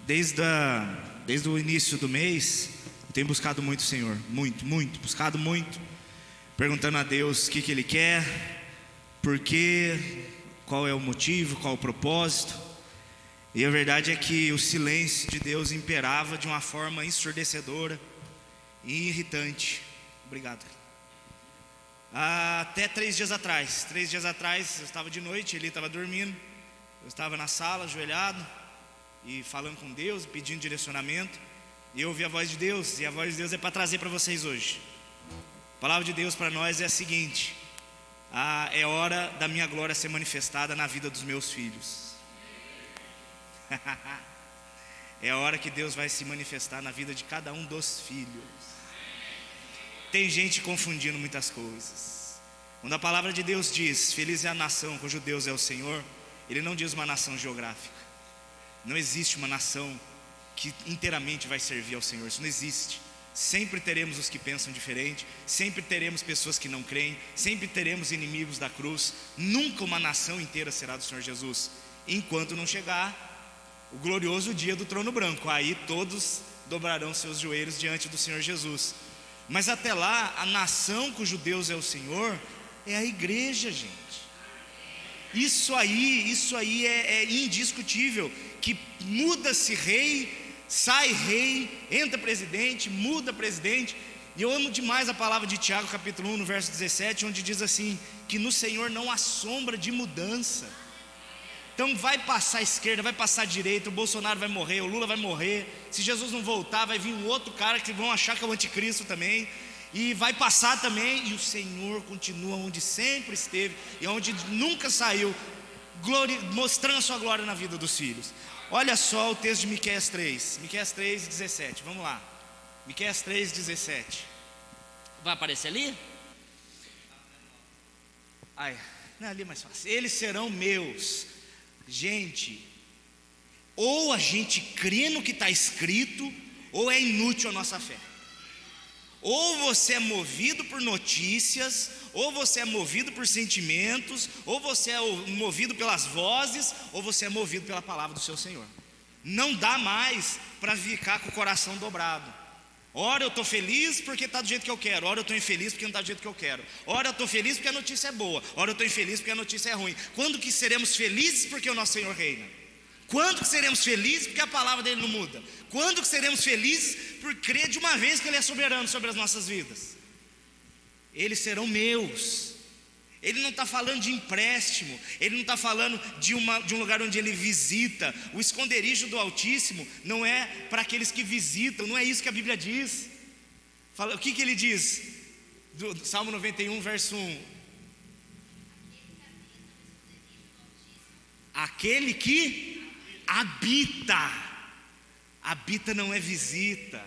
Desde o início do mês, eu tenho buscado muito o Senhor, buscado muito, perguntando a Deus o que Ele quer, por quê, qual é o motivo, qual é o propósito. E a verdade é que o silêncio de Deus imperava de uma forma ensurdecedora e irritante. Obrigado. Até 3 dias atrás, eu estava de noite, ele estava dormindo, eu estava na sala, ajoelhado, e falando com Deus, pedindo direcionamento, e eu ouvi a voz de Deus, e a voz de Deus é para trazer para vocês hoje. A palavra de Deus para nós é a seguinte: é hora da minha glória ser manifestada na vida dos meus filhos. É hora que Deus vai se manifestar na vida de cada um dos filhos. Tem gente confundindo muitas coisas. Quando a palavra de Deus diz, feliz é a nação cujo Deus é o Senhor, Ele não diz uma nação geográfica. Não existe uma nação que inteiramente vai servir ao Senhor, isso não existe. Sempre teremos os que pensam diferente, sempre teremos pessoas que não creem, sempre teremos inimigos da cruz. Nunca uma nação inteira será do Senhor Jesus, enquanto não chegar o glorioso dia do trono branco. Aí todos dobrarão seus joelhos diante do Senhor Jesus. Mas até lá, a nação cujo Deus é o Senhor é a igreja, gente. Isso aí é indiscutível. Que muda-se rei, sai rei, entra presidente, muda presidente. E eu amo demais a palavra de Tiago capítulo 1 no verso 17, onde diz assim, que no Senhor não há sombra de mudança. Então vai passar a esquerda, vai passar a direita, o Bolsonaro vai morrer, o Lula vai morrer. Se Jesus não voltar, vai vir um outro cara que vão achar que é o anticristo também, e vai passar também, e o Senhor continua onde sempre esteve e onde nunca saiu, mostrando a sua glória na vida dos filhos. Olha só o texto de Miqueias 3:17, vamos lá. Miqueias 3:17. Vai aparecer ali? Não, ali é mais fácil. Eles serão meus. Gente, ou a gente crê no que está escrito, ou é inútil a nossa fé. Ou você é movido por notícias, ou você é movido por sentimentos, ou você é movido pelas vozes, ou você é movido pela palavra do seu Senhor. Não dá mais para ficar com o coração dobrado. Ora eu estou feliz porque está do jeito que eu quero, ora eu estou infeliz porque não está do jeito que eu quero. Ora eu estou feliz porque a notícia é boa, ora eu estou infeliz porque a notícia é ruim. Quando que seremos felizes porque o nosso Senhor reina? Quando que seremos felizes porque a palavra dele não muda? Quando que seremos felizes por crer de uma vez que Ele é soberano sobre as nossas vidas? Eles serão meus. Ele não está falando de empréstimo, Ele não está falando de um lugar onde Ele visita. O esconderijo do Altíssimo não é para aqueles que visitam, não é isso que a Bíblia diz. O que Ele diz? Do Salmo 91, verso 1. Aquele que habita não é visita.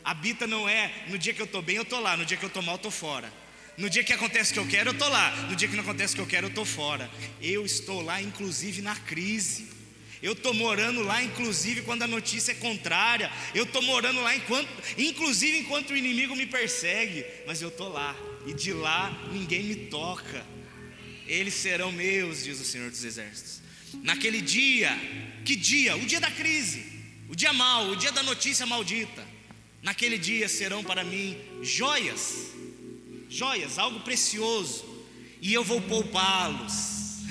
Habita não é, no dia que eu estou bem eu estou lá, no dia que eu estou mal eu estou fora. No dia que acontece o que eu quero eu estou lá, no dia que não acontece o que eu quero eu estou fora. Eu estou lá inclusive na crise. Eu estou morando lá inclusive quando a notícia é contrária. Eu estou morando lá inclusive enquanto o inimigo me persegue. Mas eu estou lá, e de lá ninguém me toca. Eles serão meus, diz o Senhor dos Exércitos. Naquele dia, que dia? O dia da crise, o dia mau, o dia da notícia maldita. Naquele dia serão para mim joias, algo precioso, e eu vou poupá-los,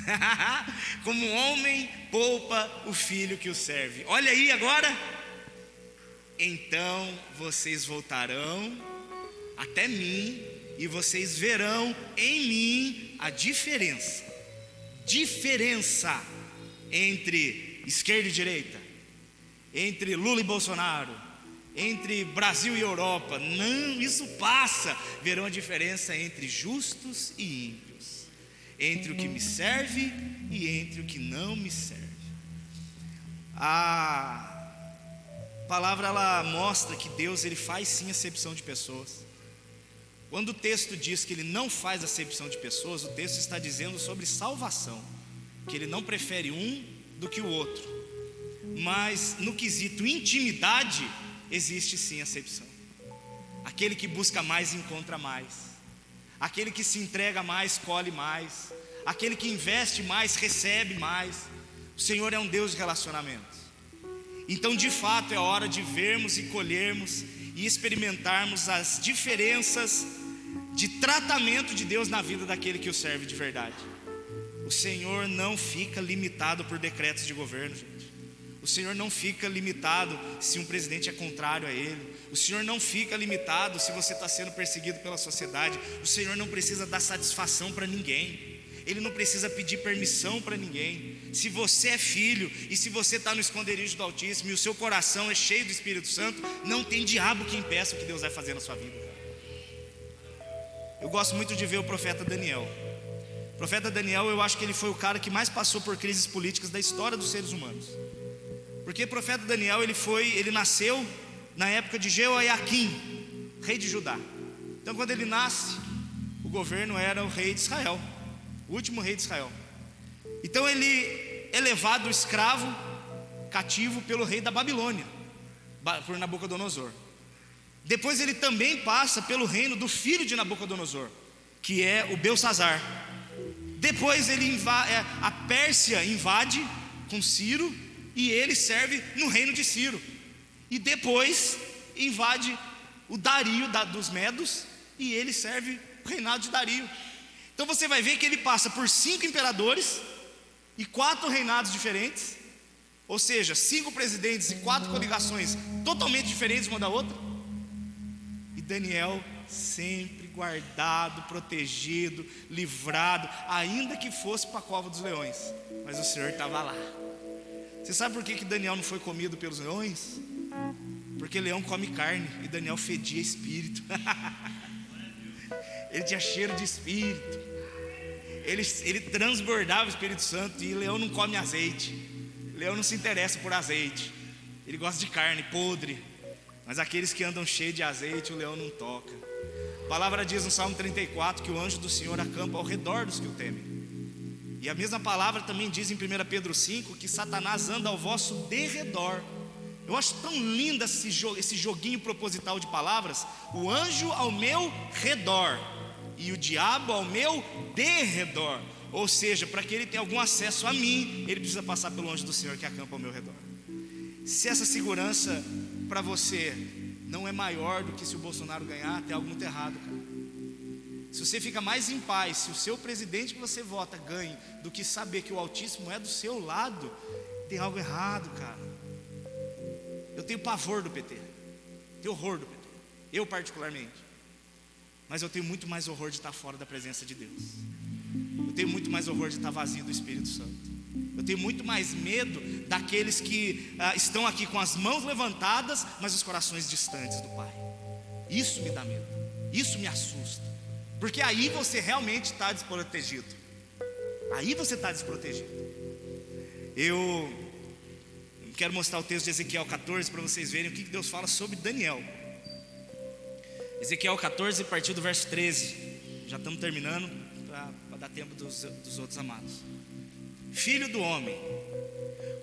como um homem poupa o filho que o serve. Olha aí agora. Então vocês voltarão até mim, e vocês verão em mim a diferença entre esquerda e direita, entre Lula e Bolsonaro, entre Brasil e Europa. Não, isso passa. Verão a diferença entre justos e ímpios, entre o que me serve e entre o que não me serve. A palavra ela mostra que Deus ele faz sim acepção de pessoas. Quando o texto diz que Ele não faz acepção de pessoas, o texto está dizendo sobre salvação, que Ele não prefere um do que o outro. Mas no quesito intimidade, existe sim acepção. Aquele que busca mais, encontra mais. Aquele que se entrega mais, colhe mais. Aquele que investe mais, recebe mais. O Senhor é um Deus de relacionamentos. Então, de fato, é hora de vermos e colhermos e experimentarmos as diferenças de tratamento de Deus na vida daquele que o serve de verdade. O Senhor não fica limitado por decretos de governo, gente. O Senhor não fica limitado se um presidente é contrário a Ele. O Senhor não fica limitado se você está sendo perseguido pela sociedade. O Senhor não precisa dar satisfação para ninguém. Ele não precisa pedir permissão para ninguém. Se você é filho e se você está no esconderijo do Altíssimo e o seu coração é cheio do Espírito Santo, não tem diabo que impeça o que Deus vai fazer na sua vida. Eu gosto muito de ver o profeta Daniel. O profeta Daniel, eu acho que ele foi o cara que mais passou por crises políticas da história dos seres humanos. Porque o profeta Daniel, ele nasceu na época de Jeoiaquim, rei de Judá. Então, quando ele nasce, o governo era o rei de Israel, o último rei de Israel. Então ele é levado escravo, cativo pelo rei da Babilônia, por Nabucodonosor. Depois ele também passa pelo reino do filho de Nabucodonosor, que é o Belsazar. Depois a Pérsia invade com Ciro, e ele serve no reino de Ciro. E depois invade o Dario dos Medos, e ele serve o reinado de Dario. Então você vai ver que ele passa por 5 imperadores e 4 reinados diferentes, ou seja, 5 presidentes e 4 coligações totalmente diferentes uma da outra. E Daniel sempre guardado, protegido, livrado, ainda que fosse para a cova dos leões, mas o Senhor estava lá. Você sabe por que Daniel não foi comido pelos leões? Porque leão come carne e Daniel fedia espírito. Ele tinha cheiro de espírito. Ele transbordava o Espírito Santo. E leão não come azeite. Leão não se interessa por azeite. Ele gosta de carne podre. Mas aqueles que andam cheios de azeite, o leão não toca. A palavra diz no Salmo 34 que o anjo do Senhor acampa ao redor dos que o temem. E a mesma palavra também diz em 1 Pedro 5 que Satanás anda ao vosso derredor. Eu acho tão lindo esse joguinho proposital de palavras. O anjo ao meu redor e o diabo ao meu derredor. Ou seja, para que ele tenha algum acesso a mim, ele precisa passar pelo anjo do Senhor que acampa ao meu redor. Se essa segurança para você não é maior do que se o Bolsonaro ganhar, tem algo muito errado, cara. Se você fica mais em paz, se o seu presidente que você vota ganhe, do que saber que o Altíssimo é do seu lado, tem algo errado, cara. Eu tenho pavor do PT, tenho horror do PT, eu particularmente. Mas eu tenho muito mais horror de estar fora da presença de Deus. Eu tenho muito mais horror de estar vazio do Espírito Santo. Eu tenho muito mais medo daqueles que estão aqui com as mãos levantadas, mas os corações distantes do Pai. Isso me dá medo, isso me assusta. Porque aí você realmente está desprotegido. Aí você está desprotegido. Eu quero mostrar o texto de Ezequiel 14 para vocês verem o que Deus fala sobre Daniel. Ezequiel 14, a partir do verso 13. Já estamos terminando para dar tempo dos outros amados. Filho do homem,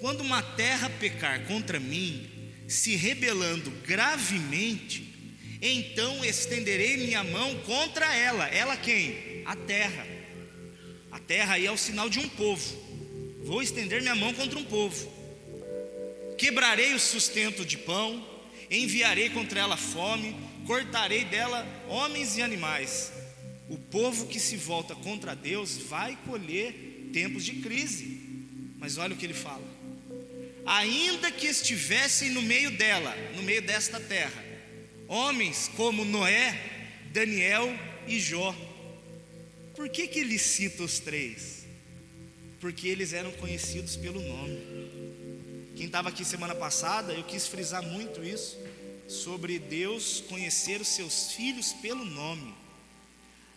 quando uma terra pecar contra mim, se rebelando gravemente, então estenderei minha mão contra ela. Ela quem? A terra. A terra aí é o sinal de um povo. Vou estender minha mão contra um povo. Quebrarei o sustento de pão, enviarei contra ela fome, cortarei dela homens e animais. O povo que se volta contra Deus vai colher tempos de crise. Mas olha o que ele fala: ainda que estivessem no meio dela, no meio desta terra, homens como Noé, Daniel e Jó. Por que ele cita os 3? Porque eles eram conhecidos pelo nome. Quem estava aqui semana passada, eu quis frisar muito isso, sobre Deus conhecer os seus filhos pelo nome.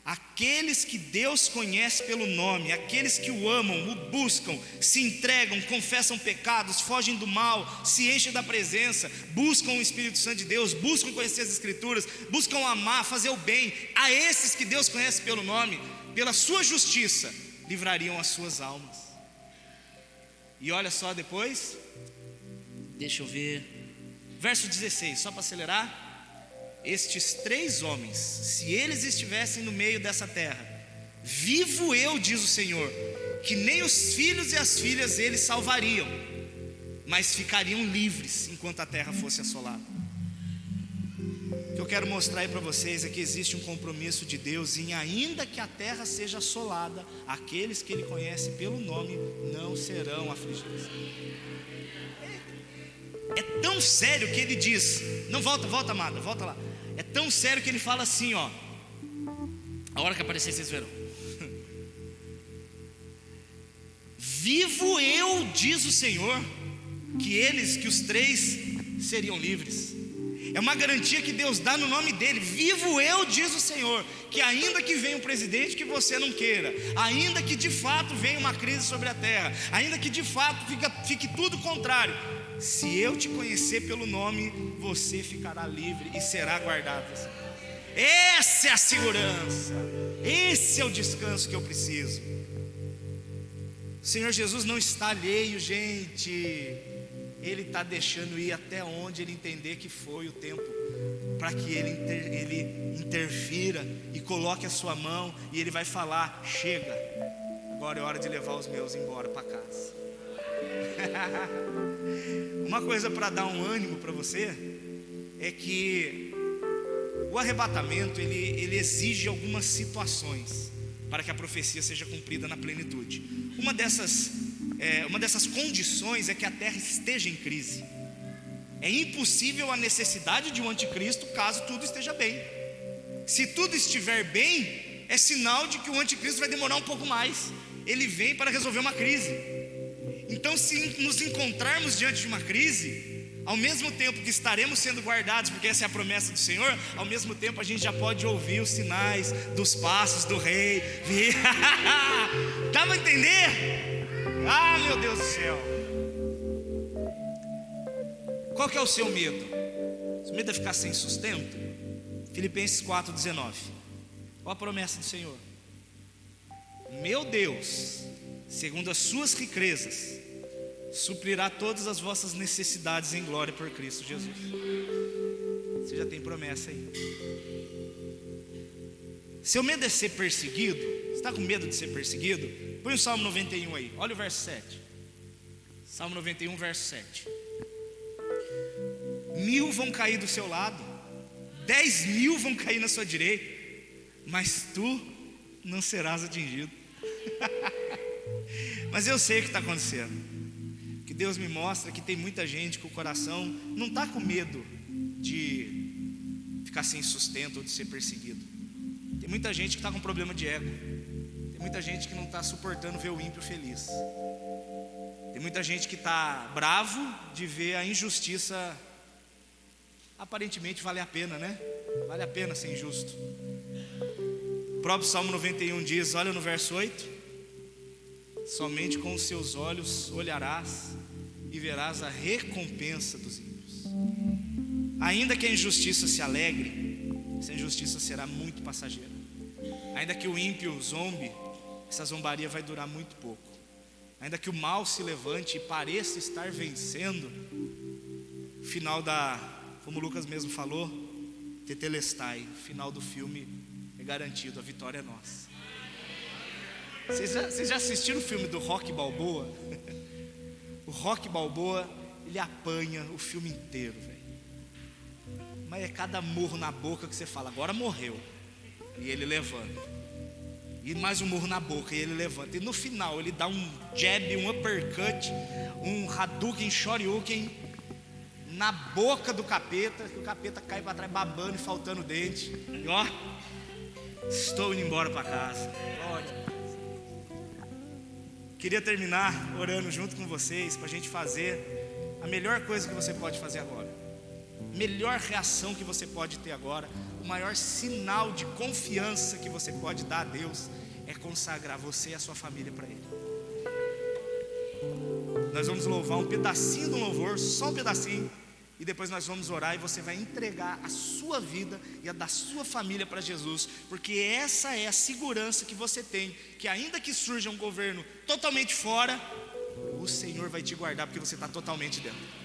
Aqueles que Deus conhece pelo nome, aqueles que o amam, o buscam, se entregam, confessam pecados, fogem do mal, se enchem da presença, buscam o Espírito Santo de Deus, buscam conhecer as Escrituras, buscam amar, fazer o bem. A esses que Deus conhece pelo nome, pela sua justiça, livrariam as suas almas. E olha só depois, deixa eu ver, verso 16, só para acelerar. Estes 3 homens, se eles estivessem no meio dessa terra, vivo eu, diz o Senhor, que nem os filhos e as filhas eles salvariam, mas ficariam livres enquanto a terra fosse assolada. O que eu quero mostrar aí para vocês é que existe um compromisso de Deus em, ainda que a terra seja assolada, aqueles que Ele conhece pelo nome não serão afligidos. É tão sério que Ele diz, não, volta amada, volta lá. É tão sério que Ele fala assim, ó, a hora que aparecer vocês verão. Vivo eu, diz o Senhor, que os três seriam livres. É uma garantia que Deus dá no nome dele. Vivo eu, diz o Senhor, que ainda que venha um presidente que você não queira, ainda que de fato venha uma crise sobre a terra, ainda que de fato fique tudo contrário, se eu te conhecer pelo nome, você ficará livre e será guardado. Essa é a segurança, esse é o descanso que eu preciso. O Senhor Jesus não está alheio, gente. Ele está deixando ir até onde Ele entender que foi o tempo, para que Ele interfira e coloque a sua mão, e Ele vai falar: chega, agora é hora de levar os meus embora para casa. Uma coisa para dar um ânimo para você é que o arrebatamento ele exige algumas situações para que a profecia seja cumprida na plenitude. Uma dessas condições é que a terra esteja em crise. É impossível a necessidade de um anticristo caso tudo esteja bem. Se tudo estiver bem, é sinal de que o anticristo vai demorar um pouco mais. Ele vem para resolver uma crise. Então, se nos encontrarmos diante de uma crise, ao mesmo tempo que estaremos sendo guardados, porque essa é a promessa do Senhor, ao mesmo tempo a gente já pode ouvir os sinais dos passos do rei. Dá para entender? Ah, meu Deus do céu. Qual que é o seu medo? O medo é ficar sem sustento? Filipenses 4,19. Olha a promessa do Senhor: meu Deus, segundo as suas riquezas, suprirá todas as vossas necessidades em glória por Cristo Jesus. Você já tem promessa aí. Seu medo é ser perseguido? Você está com medo de ser perseguido? Põe o Salmo 91 aí, olha o verso 7. Salmo 91, verso 7. 1000 vão cair do seu lado, 10.000 vão cair na sua direita, mas tu não serás atingido. Mas eu sei o que está acontecendo. Que Deus me mostra que tem muita gente que o coração não está com medo de ficar sem sustento ou de ser perseguido. Tem muita gente que está com problema de ego. Tem muita gente que não está suportando ver o ímpio feliz. Tem muita gente que está bravo de ver a injustiça. Aparentemente vale a pena, né? Vale a pena ser injusto. O próprio Salmo 91 diz, olha no verso 8: somente com os seus olhos olharás e verás a recompensa dos ímpios. Ainda que a injustiça se alegre, essa injustiça será muito passageira. Ainda que o ímpio zombe, essa zombaria vai durar muito pouco. Ainda que o mal se levante e pareça estar vencendo, o final como o Lucas mesmo falou, tetelestai, o final do filme é garantido, a vitória é nossa. Vocês já assistiram o filme do Rocky Balboa? O Rocky Balboa, ele apanha o filme inteiro, velho. Mas é cada murro na boca que você fala, agora morreu. E ele levanta. E mais um murro na boca e ele levanta. E no final ele dá um jab, um uppercut, um Hadouken, Shoryuken na boca do capeta, que o capeta cai para trás babando e faltando dente. E ó, estou indo embora para casa. Olha. Queria terminar orando junto com vocês, para a gente fazer a melhor coisa que você pode fazer agora. Melhor reação que você pode ter agora, o maior sinal de confiança que você pode dar a Deus é consagrar você e a sua família para Ele. Nós vamos louvar um pedacinho do louvor, só um pedacinho, e depois nós vamos orar e você vai entregar a sua vida e a da sua família para Jesus, porque essa é a segurança que você tem, que ainda que surja um governo totalmente fora, o Senhor vai te guardar, porque você está totalmente dentro.